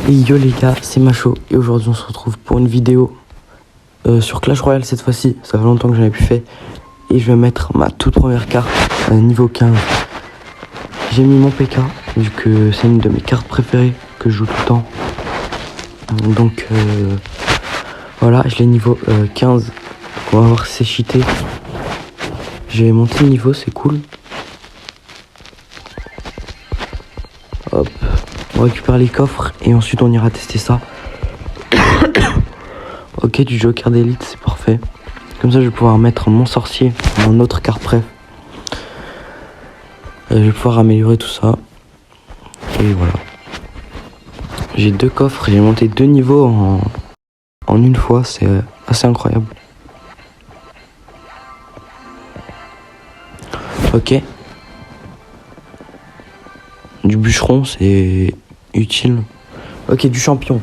Et yo les gars, c'est Macho et aujourd'hui on se retrouve pour une vidéo sur Clash Royale cette fois-ci. Ça fait longtemps que j'en ai plus fait et je vais mettre ma toute première carte niveau 15. J'ai mis mon PK vu que c'est une de mes cartes préférées que je joue tout le temps. Donc voilà, je l'ai niveau 15. On va voir si c'est cheaté. J'ai monté le niveau, c'est cool. Hop, on récupère les coffres et ensuite on ira tester ça. Ok, du Joker d'élite, c'est parfait. Comme ça je vais pouvoir mettre mon sorcier, mon autre carte préf. Je vais pouvoir améliorer tout ça. Et voilà. J'ai 2 coffres, j'ai monté 2 niveaux en une fois, c'est assez incroyable. Ok. Du bûcheron, c'est utile. Ok, du champion.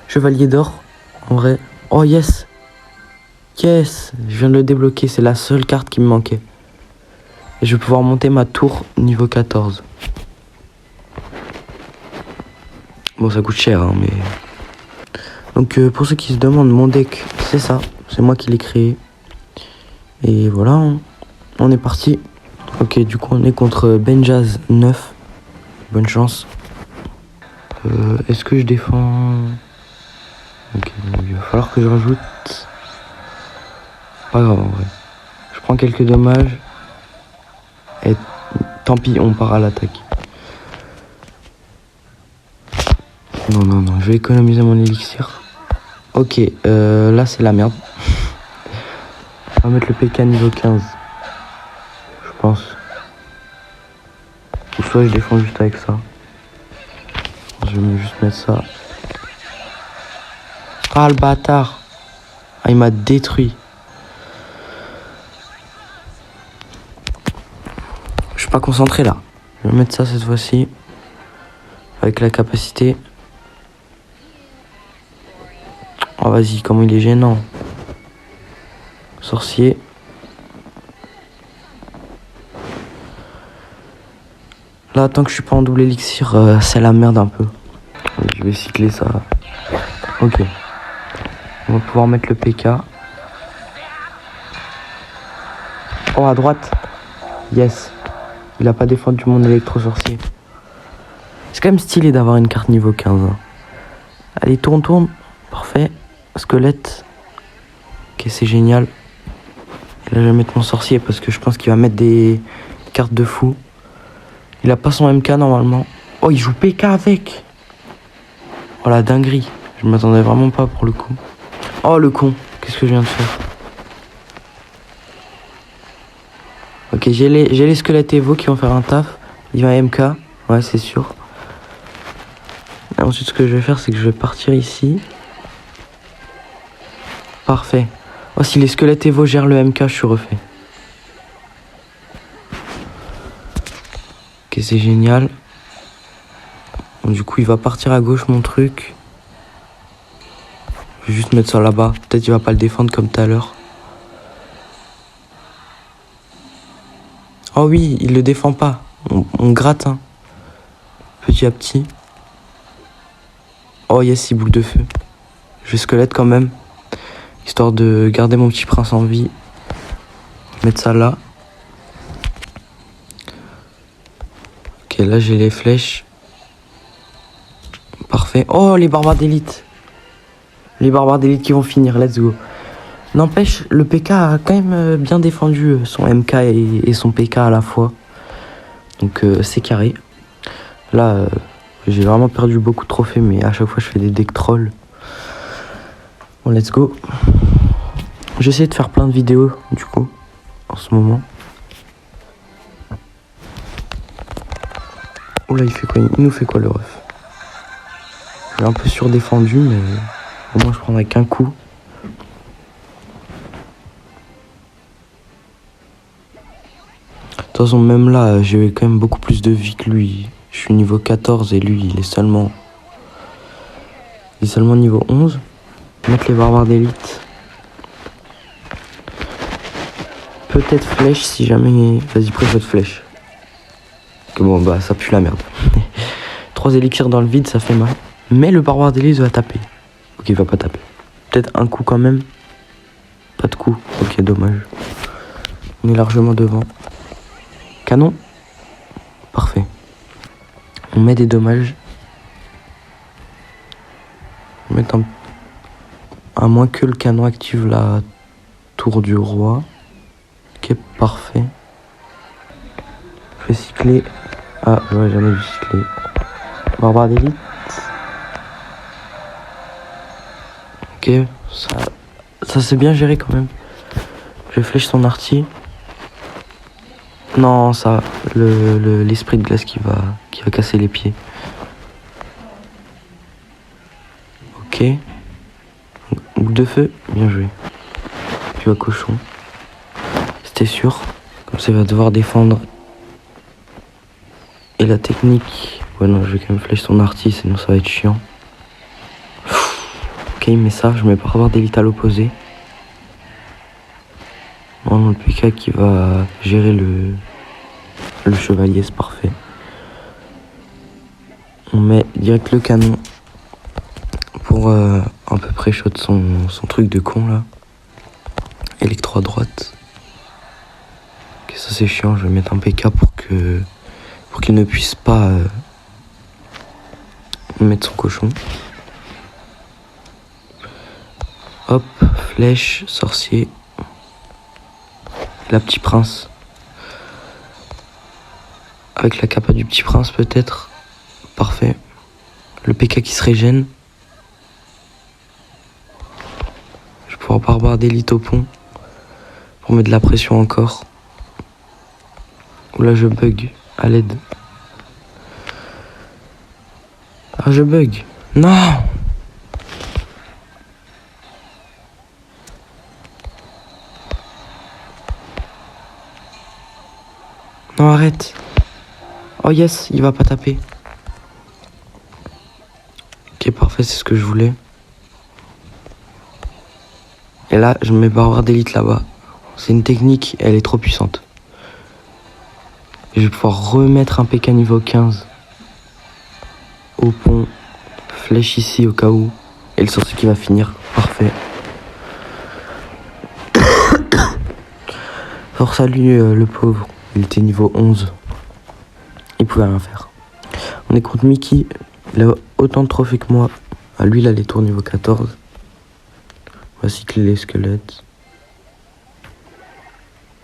Chevalier d'or, en vrai. Oh yes. Yes, je viens de le débloquer, c'est la seule carte qui me manquait. Et je vais pouvoir monter ma tour niveau 14. Bon, ça coûte cher, hein, mais... Donc, pour ceux qui se demandent, mon deck, c'est ça. C'est moi qui l'ai créé. Et voilà, hein. On est parti. Ok, du coup, on est contre Benjaz 9. Bonne chance. Est-ce que je défends... Ok, il va falloir que je rajoute... Pas grave, en vrai. Je prends quelques dommages. Et tant pis, on part à l'attaque. Non, je vais économiser mon élixir. Ok, là c'est la merde. On va mettre le PK niveau 15. Je pense. Ou soit je défends juste avec ça. Je vais juste mettre ça. Ah le bâtard. Ah il m'a détruit. Je suis pas concentré là. Je vais mettre ça cette fois-ci. Avec la capacité. Oh vas-y, comment il est gênant. Sorcier. Là, tant que je suis pas en double élixir, c'est la merde un peu. Je vais cycler ça. Ok. On va pouvoir mettre le PK. Oh, à droite. Yes. Il a pas défendu mon électro-sorcier. C'est quand même stylé d'avoir une carte niveau 15. Hein. Allez, tourne. Parfait. Squelette. Ok, c'est génial. Là, je vais mettre mon sorcier parce que je pense qu'il va mettre des cartes de fou. Il a pas son MK normalement. Oh, il joue PK avec. Oh, la dinguerie. Je m'attendais vraiment pas pour le coup. Oh, le con. Qu'est-ce que je viens de faire? Ok, j'ai les squelettes Evo qui vont faire un taf. Il va MK. Ouais, c'est sûr. Et ensuite, ce que je vais faire, c'est que je vais partir ici. Parfait. Oh, si les squelettes Evo gèrent le MK, je suis refait. Ok, c'est génial. Bon, du coup, il va partir à gauche, mon truc. Je vais juste mettre ça là-bas. Peut-être qu'il va pas le défendre comme tout à l'heure. Oh oui, il le défend pas. On gratte, hein. Petit à petit. Oh yes, il boule de feu. Je vais squelette quand même. Histoire de garder mon petit prince en vie. Mettre ça là. Ok, là j'ai les flèches. Parfait. Oh, les barbares d'élite. Les barbares d'élite qui vont finir, let's go. N'empêche, le PK a quand même bien défendu son MK et son PK à la fois. Donc c'est carré. Là, j'ai vraiment perdu beaucoup de trophées, mais à chaque fois je fais des decks trolls. Bon, let's go. J'essaie de faire plein de vidéos, du coup, en ce moment. Oh là, il fait quoi? Il nous fait quoi, le ref? Il est un peu surdéfendu, mais au moins je prendrai qu'un coup. De toute façon, même là, j'ai quand même beaucoup plus de vie que lui. Je suis niveau 14 et lui, il est seulement niveau 11. Mettre les barbares d'élite. Peut-être flèche si jamais... Vas-y, prends votre flèche. Que bon, bah, ça pue la merde. 3 élixirs dans le vide, ça fait mal. Mais le barbares d'Élise va taper. Ok, il va pas taper. Peut-être un coup quand même. Pas de coup. Ok, dommage. On est largement devant. Canon. Parfait. On met des dommages. On met un... À moins que le canon active la tour du roi. Ok, parfait. Je vais cycler. Ah, j'aurais jamais dû cycler. Barbare d'élite. Ok, ça c'est bien géré quand même. Je flèche son arty. Non, ça, l'esprit de glace qui va casser les pieds. Ok. Boucle de feu, bien joué. Tu vas cochon. C'était sûr. Comme ça, il va devoir défendre. Et la technique. Ouais, non, je vais quand même flèche son arty, sinon ça va être chiant. Ok, il met ça, je mets pas avoir d'élite à l'opposé. Non, le PK qui va gérer le chevalier, c'est parfait. On met direct le canon pour un peu pré-shot son truc de con là. Électro à droite. Ok, ça c'est chiant, je vais mettre un PK pour qu'il ne puisse pas mettre son cochon. Hop, flèche, sorcier. La petit prince. Avec la capa du petit prince peut-être. Parfait. Le PK qui se régène. Je vais pouvoir barbare d'élite au pont. Pour mettre de la pression encore. Oula, je bug. À l'aide. Ah, je bug. Non! Non, arrête. Oh yes, il va pas taper. Ok, parfait, c'est ce que je voulais. Et là, je mets barbare d'élite là-bas. C'est une technique, elle est trop puissante. Et je vais pouvoir remettre un PK niveau 15. Au pont. Flèche ici au cas où. Et le sorcier qui va finir. Parfait. Force à lui, le pauvre. Il était niveau 11. Il pouvait rien faire. On est contre Mickey. Il a autant de trophées que moi. Ah, lui, il a les tours niveau 14. On va cycler les squelettes.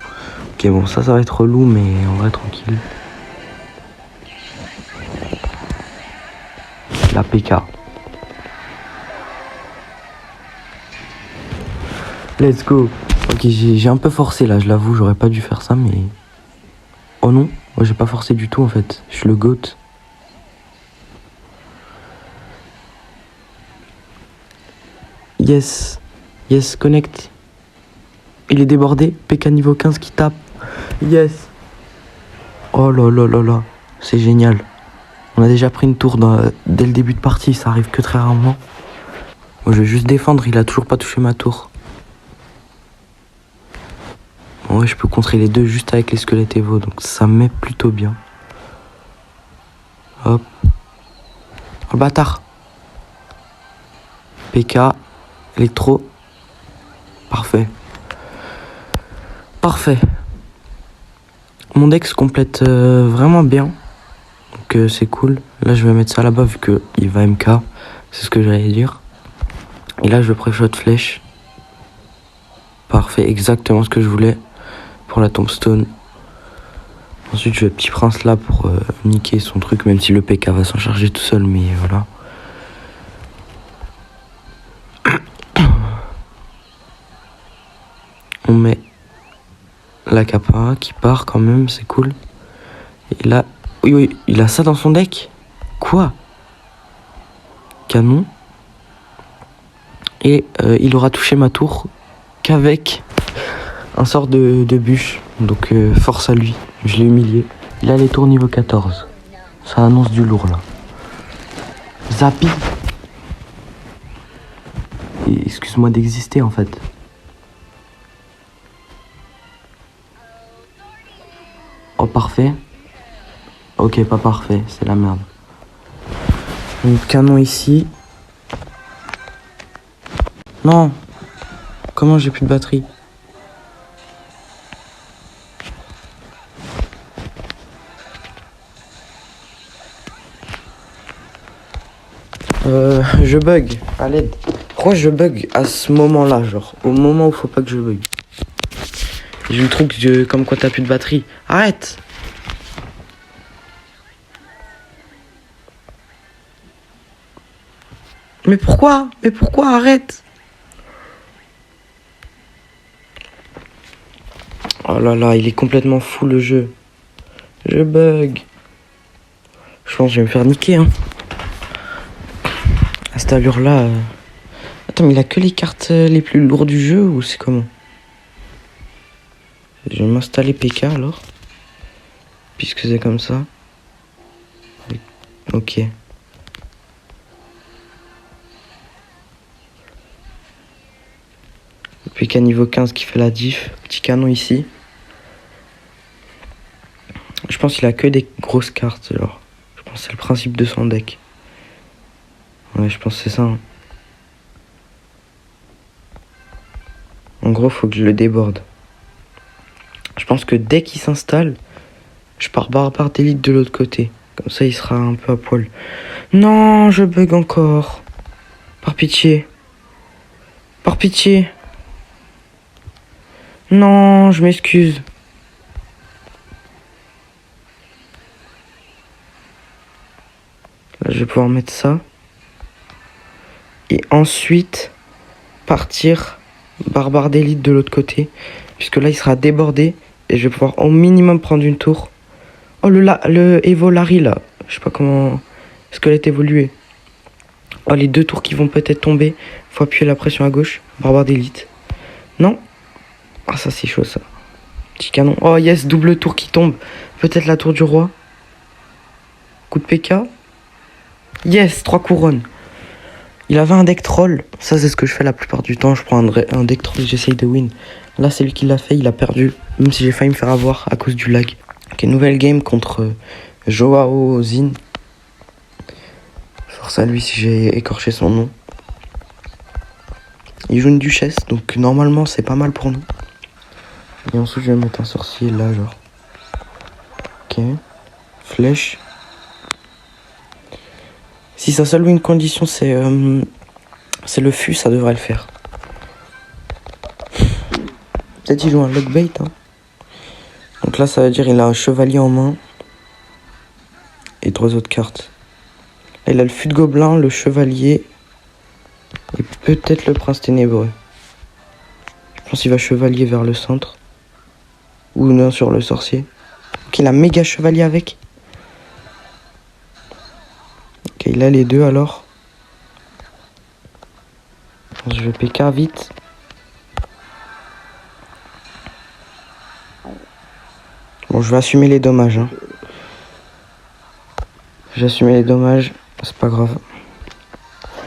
Ok, bon, ça va être relou, mais en vrai, tranquille. La PK. Let's go. Ok, j'ai un peu forcé là, je l'avoue, j'aurais pas dû faire ça, mais... Oh non, moi j'ai pas forcé du tout en fait, je suis le GOAT. Yes, yes, connect. Il est débordé, PK niveau 15 qui tape. Yes. Oh là là là là, c'est génial. On a déjà pris une tour dès le début de partie, ça arrive que très rarement. Moi je vais juste défendre, il a toujours pas touché ma tour. Ouais, je peux contrer les deux juste avec les squelettes Evo, donc ça me met plutôt bien. Hop. Oh bâtard. PK. Électro. Parfait. Parfait. Mon deck se complète vraiment bien. Donc c'est cool. Là je vais mettre ça là-bas vu qu'il va MK. C'est ce que j'allais dire. Et là je vais pré-shot flèche. Parfait, exactement ce que je voulais. Pour la tombstone. Ensuite je vais petit prince là pour niquer son truc. Même si le PK va s'en charger tout seul. Mais voilà. On met la capa qui part quand même, c'est cool. Et là, oui, il a ça dans son deck. Quoi? Canon. Et il aura touché ma tour qu'avec un sort de bûche. Donc force à lui, je l'ai humilié. Il a les tours niveau 14. Ça annonce du lourd là. Zappy. Excuse-moi d'exister en fait. Oh parfait. Ok, pas parfait, c'est la merde. Un canon ici. Non. Comment j'ai plus de batterie? Je bug, à l'aide. Pourquoi je bug à ce moment-là, genre au moment où faut pas que je bug? J'ai eu le truc comme quoi t'as plus de batterie. Arrête! Mais pourquoi? Mais pourquoi? Arrête! Oh là là, il est complètement fou le jeu. Je bug. Je pense que je vais me faire niquer, hein. À cette allure-là... Attends, mais il a que les cartes les plus lourdes du jeu ou c'est comment? Je vais m'installer PK alors. Puisque c'est comme ça. Ok. PK niveau 15 qui fait la diff. Petit canon ici. Je pense qu'il a que des grosses cartes, genre. Je pense que c'est le principe de son deck. Ouais, je pense que c'est ça. Hein. En gros, faut que je le déborde. Je pense que dès qu'il s'installe, je pars barbare d'élite de l'autre côté. Comme ça, il sera un peu à poil. Non, je bug encore. Par pitié. Par pitié. Non, je m'excuse. Là, je vais pouvoir mettre ça. Et ensuite, partir barbare d'élite de l'autre côté. Puisque là, il sera débordé. Et je vais pouvoir au minimum prendre une tour. Oh, le Evo Larry, là. Je sais pas comment... Est-ce qu'elle est évoluée? Oh, les deux tours qui vont peut-être tomber. Faut appuyer la pression à gauche. Barbare d'élite. Non. Ah, ça, c'est chaud, ça. Petit canon. Oh, yes, double tour qui tombe. Peut-être la tour du roi. Coup de PK. Yes, 3 couronnes. Il avait un deck troll. Ça, c'est ce que je fais la plupart du temps. Je prends un deck troll et j'essaye de win. Là, c'est lui qui l'a fait. Il a perdu. Même si j'ai failli me faire avoir à cause du lag. Ok, nouvelle game contre Joao Zin. Force à lui si j'ai écorché son nom. Il joue une duchesse. Donc, normalement, c'est pas mal pour nous. Et ensuite, je vais mettre un sorcier là, genre. Ok. Flèche. Si sa seule une condition, c'est le fût, ça devrait le faire. Peut-être il joue un lockbait. Hein. Donc là, ça veut dire qu'il a un chevalier en main. Et 3 autres cartes. Là, il a le fût de gobelin, le chevalier. Et peut-être le prince ténébreux. Je pense qu'il va chevalier vers le centre. Ou non, sur le sorcier. Ok, il a méga chevalier avec. Ok, il a les deux alors. Je vais PK vite. Bon, je vais assumer les dommages. Hein. J'ai assumé les dommages. C'est pas grave.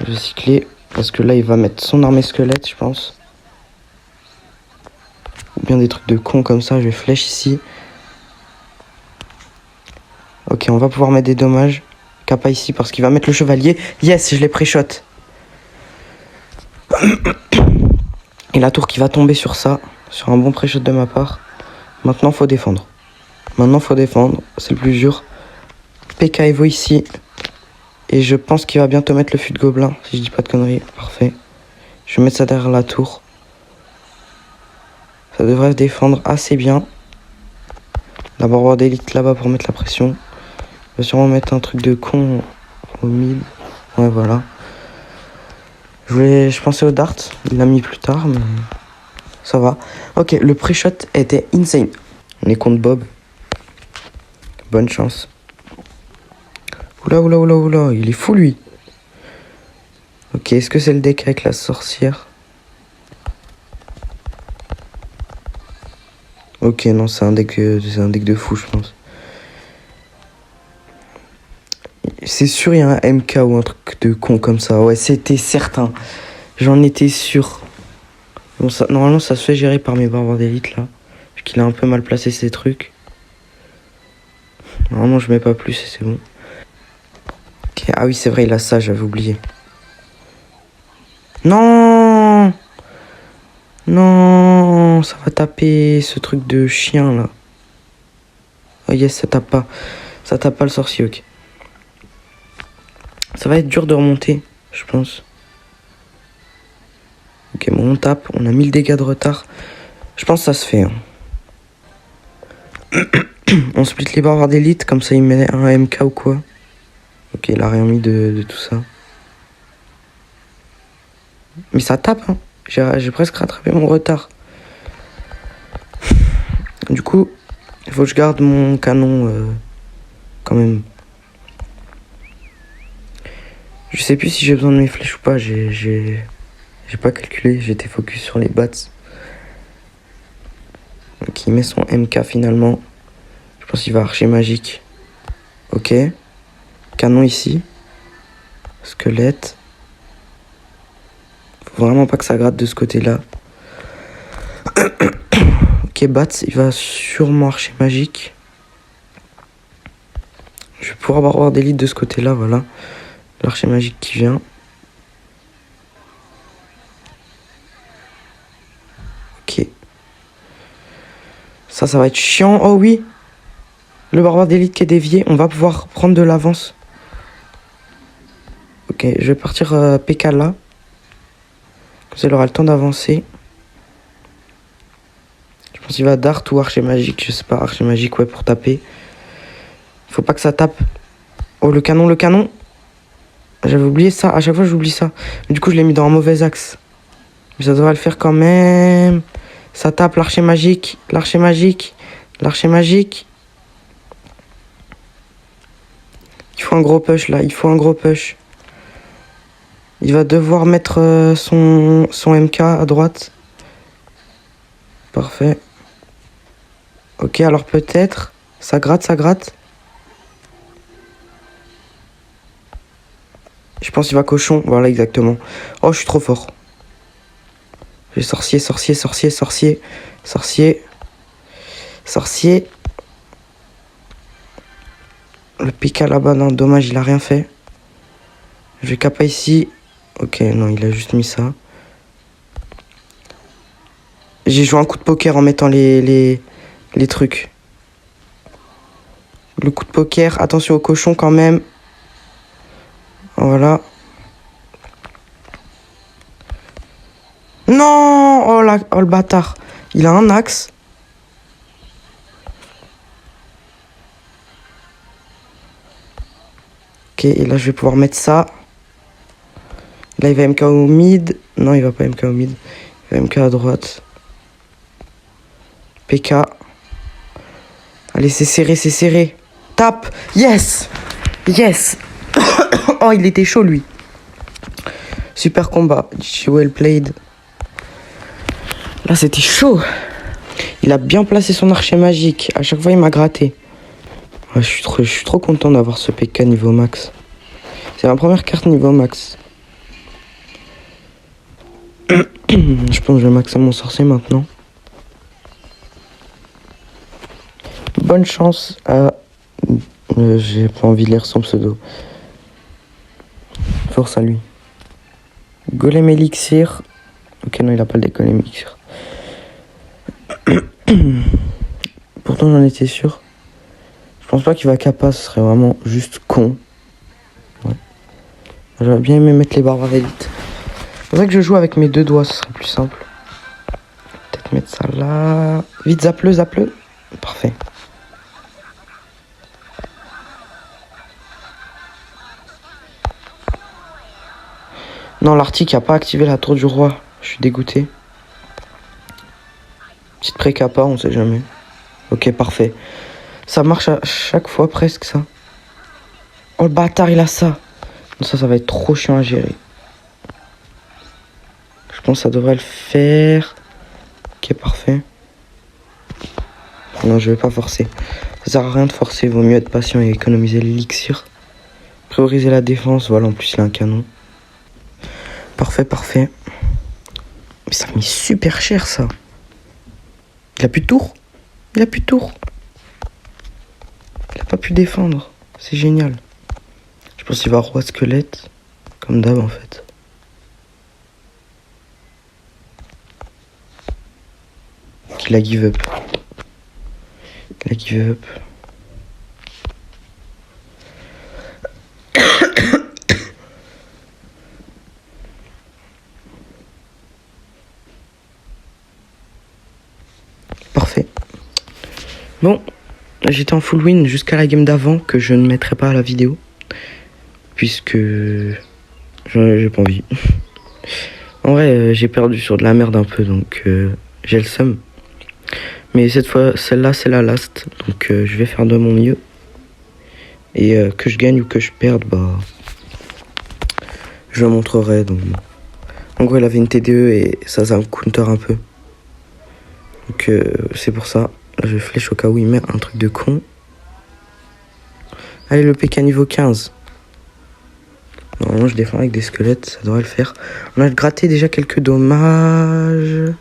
Je vais cycler. Parce que là, il va mettre son armée squelette, je pense. Ou bien des trucs de con comme ça. Je vais flèche ici. Ok, on va pouvoir mettre des dommages. Kappa ici parce qu'il va mettre le chevalier. Yes, je l'ai pré-shot. Et la tour qui va tomber sur ça. Sur un bon pré-shot de ma part. Maintenant, faut défendre. C'est le plus dur. PK Evo ici. Et je pense qu'il va bientôt mettre le fût de gobelin. Si je dis pas de conneries. Parfait. Je vais mettre ça derrière la tour. Ça devrait se défendre assez bien. La barbare d'élite là-bas pour mettre la pression. Je vais sûrement mettre un truc de con au mid. Ouais, voilà. Je pensais au dart. Il l'a mis plus tard, mais ça va. Ok, le pré-shot était insane. On est contre Bob. Bonne chance. Oula, il est fou lui. Ok, est-ce que c'est le deck avec la sorcière? Ok, non, c'est un deck de fou, je pense. C'est sûr, il y a un MK ou un truc de con comme ça. Ouais, c'était certain. J'en étais sûr. Bon, ça, normalement, ça se fait gérer par mes barbares d'élite, là. Parce qu'il a un peu mal placé ses trucs. Normalement, je mets pas plus et c'est bon. Ok, Ah oui, c'est vrai, il a ça, j'avais oublié. Non! Non, ça va taper ce truc de chien là. Oh yes, ça tape pas. Ça tape pas le sorcier, ok. Ça va être dur de remonter, je pense. Ok, bon, on tape. On a 1000 dégâts de retard. Je pense que ça se fait. Hein. On split les barbares d'élite, comme ça il met un MK ou quoi. Ok, il a rien mis de tout ça. Mais ça tape, hein. J'ai presque rattrapé mon retard. Du coup, il faut que je garde mon canon quand même. Je sais plus si j'ai besoin de mes flèches ou pas. J'ai pas calculé. J'étais focus sur les bats. Donc il met son MK finalement. Je pense qu'il va archer magique. Ok. Canon ici. Squelette. Faut vraiment pas que ça gratte de ce côté-là. Ok, Bats, il va sûrement archer magique. Je vais pouvoir avoir des leads de ce côté-là, voilà. L'archer magique qui vient. Ok. Ça va être chiant. Oh oui. Le barbare d'élite qui est dévié. On va pouvoir prendre de l'avance. Ok, je vais partir PK là. Comme ça, il aura le temps d'avancer. Je pense qu'il va dart ou archer magique. Je sais pas, archer magique, ouais, pour taper. Faut pas que ça tape. Oh, le canon, le canon. J'avais oublié ça. À chaque fois, j'oublie ça. Du coup, je l'ai mis dans un mauvais axe. Mais ça devrait le faire quand même. Ça tape l'archer magique. L'archer magique. L'archer magique. Il faut un gros push là. Il faut un gros push. Il va devoir mettre son MK à droite. Parfait. Ok, alors peut-être. Ça gratte, ça gratte. Je pense qu'il va cochon. Voilà, exactement. Oh, je suis trop fort. J'ai sorcier, sorcier, sorcier, sorcier. Sorcier. Sorcier. Le Pika là-bas, non, dommage, il a rien fait. Je vais kappa ici. Ok, non, il a juste mis ça. J'ai joué un coup de poker en mettant les trucs. Le coup de poker, attention au cochon quand même. Voilà. Non! Oh, oh le bâtard. Il a un axe. Ok, et là je vais pouvoir mettre ça. Là il va MK au mid. Non, il va pas MK au mid. Il va MK à droite. PK. Allez, c'est serré, c'est serré. Tape. Yes! Yes! Oh, il était chaud lui. Super combat. Well played. Là, c'était chaud. Il a bien placé son archer magique. À chaque fois, il m'a gratté. Ouais, je suis trop content d'avoir ce PK niveau max. C'est ma première carte niveau max. Je pense que je vais maxer mon sorcier maintenant. Bonne chance à... j'ai pas envie de lire son pseudo. Force à lui. Golem élixir. Ok, non, il a pas le golem élixir. Pourtant, j'en étais sûr. Je pense pas qu'il va kappa, ce serait vraiment juste con. Ouais. J'aurais bien aimé mettre les barbares d'élite. C'est vrai que je joue avec mes deux doigts, ce serait plus simple. Peut-être mettre ça là. Vite, zappe-le, zappe-le. Parfait. Non, l'Arctique a pas activé la tour du roi. Je suis dégoûté. Petite pré-kappa, on sait jamais. Ok, parfait. Ça marche à chaque fois presque, ça. Oh, le bâtard, il a ça. Ça va être trop chiant à gérer. Je pense que ça devrait le faire. Ok, parfait. Non, je vais pas forcer. Ça sert à rien de forcer. Vaut mieux être patient et économiser l'élixir. Prioriser la défense. Voilà, en plus, il a un canon. Parfait, parfait. Mais ça a mis super cher, ça. Il a plus de tour. Il a plus de tour. Il a pas pu défendre. C'est génial. Je pense qu'il va roi squelette. Comme d'hab en fait. Qu'il a give up. Il a give up. Parfait. Bon, j'étais en full win jusqu'à la game d'avant que je ne mettrai pas à la vidéo. Puisque j'ai pas envie. En vrai, j'ai perdu sur de la merde un peu, donc j'ai le seum. Mais cette fois, celle-là, c'est la last. Donc je vais faire de mon mieux. Et que je gagne ou que je perde, bah... je le montrerai. Donc, en gros, elle avait une TDE et ça me counter un peu. Donc c'est pour ça. Là, je flèche au cas où il met un truc de con. Allez, le PK niveau 15. Normalement, je défends avec des squelettes, ça devrait le faire. On a gratté déjà quelques dommages.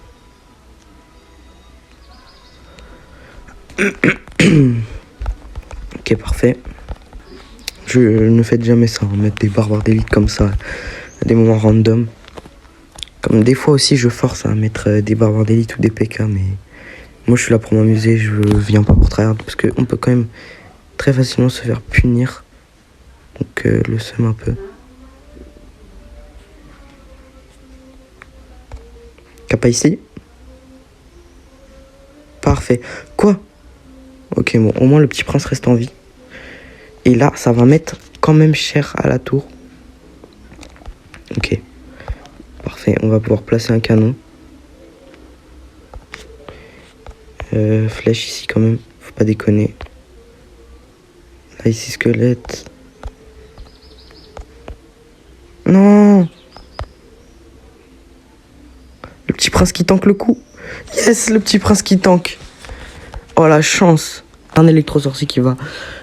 Ok, parfait. Je ne fais jamais ça, mettre des barbares d'élite comme ça, à des moments random. Comme des fois aussi, je force à mettre des barbares d'élite ou des PK, mais moi, je suis là pour m'amuser, je viens pas pour tryhard, parce qu'on peut quand même très facilement se faire punir. Donc, le seum un peu. Kappa ici. Parfait. Quoi? Ok, bon, au moins le petit prince reste en vie. Et là, ça va mettre quand même cher à la tour. Ok. Parfait, on va pouvoir placer un canon. Flèche ici quand même, faut pas déconner. Là, ici, squelette. Non! Le petit prince qui tank le coup. Yes, le petit prince qui tank. Oh, la chance. Un électro-sorcier qui va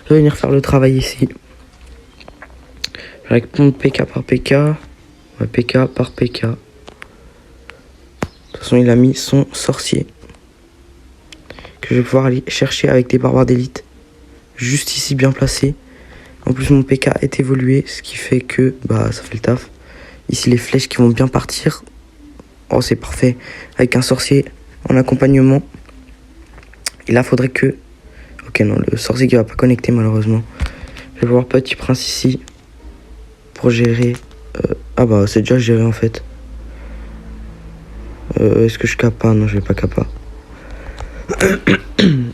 venir faire le travail ici. Avec répondre PK par PK. Ouais, PK par PK. De toute façon, il a mis son sorcier. Que je vais pouvoir aller chercher avec des barbares d'élite. Juste ici, bien placé. En plus, mon PK est évolué. Ce qui fait que bah ça fait le taf. Ici, les flèches qui vont bien partir. Oh, c'est parfait. Avec un sorcier en accompagnement. Et là, faudrait que... Ok, non, le sorcier qui va pas connecter, malheureusement. Je vais voir petit prince ici. Pour gérer... Ah bah, c'est déjà géré, en fait. Est-ce que je kappa? Non, je vais pas kappa.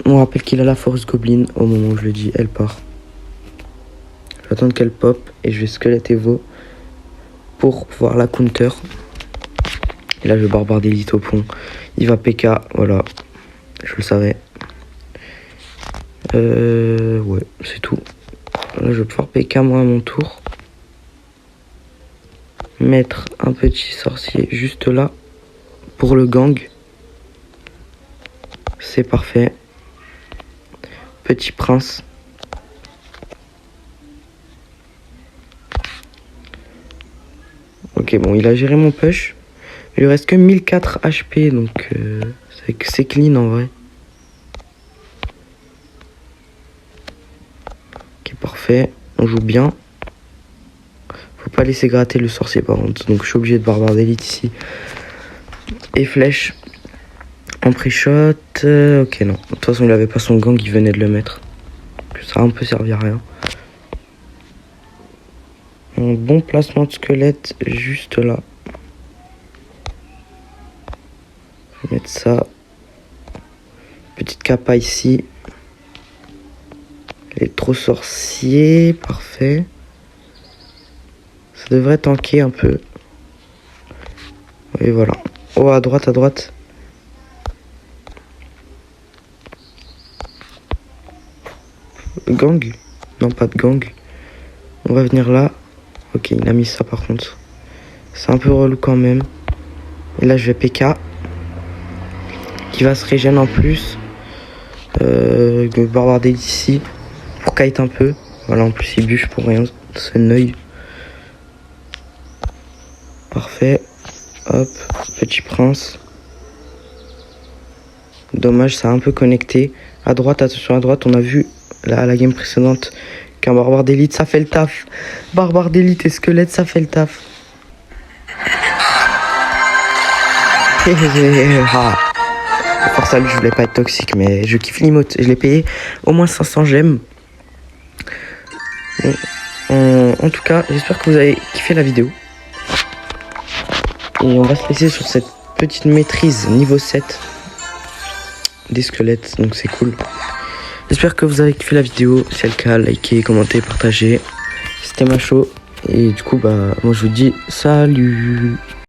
On rappelle qu'il a la force goblin. Au moment où je le dis, elle part. Je vais attendre qu'elle pop. Et je vais squelette Evo. Pour pouvoir la counter. Et là, je vais barbare d'élite au pont. Il va PK, voilà. Je le savais. Ouais, c'est tout. Là, je vais pouvoir PK moi à mon tour. Mettre un petit sorcier juste là. Pour le gang. C'est parfait. Petit prince. Ok, bon, il a géré mon push. Il lui reste que 1004 HP, donc c'est clean en vrai. Ok, parfait. On joue bien. Faut pas laisser gratter le sorcier par contre. Donc je suis obligé de barbare d'élite ici. Et flèche. En pré-shot. Ok, non. De toute façon, il avait pas son gang, il venait de le mettre. Ça a un peu servi à rien. Un bon placement de squelette juste là. Je vais mettre ça. Petite kappa ici. Électro-sorcier. Parfait. Ça devrait tanker un peu. Et voilà. Oh, à droite, à droite. Gang? Non, pas de gang. On va venir là. Ok, il a mis ça par contre. C'est un peu relou quand même. Et là, je vais PK. Qui va se régénérer en plus. Barbare d'élite ici. Pour kite un peu. Voilà, en plus, il bûche pour rien. C'est un œil. Parfait. Hop. Petit prince. Dommage, ça a un peu connecté. À droite, attention à droite. On a vu là, à la game précédente qu'un barbare d'élite, ça fait le taf. Barbare d'élite et squelette, ça fait le taf. Force à lui, je voulais pas être toxique, mais je kiffe l'emote. Je l'ai payé au moins 500 gemmes. En tout cas, j'espère que vous avez kiffé la vidéo. Et on va se laisser sur cette petite maîtrise niveau 7 des squelettes, donc c'est cool. J'espère que vous avez kiffé la vidéo. Si c'est le cas, likez, commentez, partagez. C'était Macho. Et du coup, moi je vous dis salut.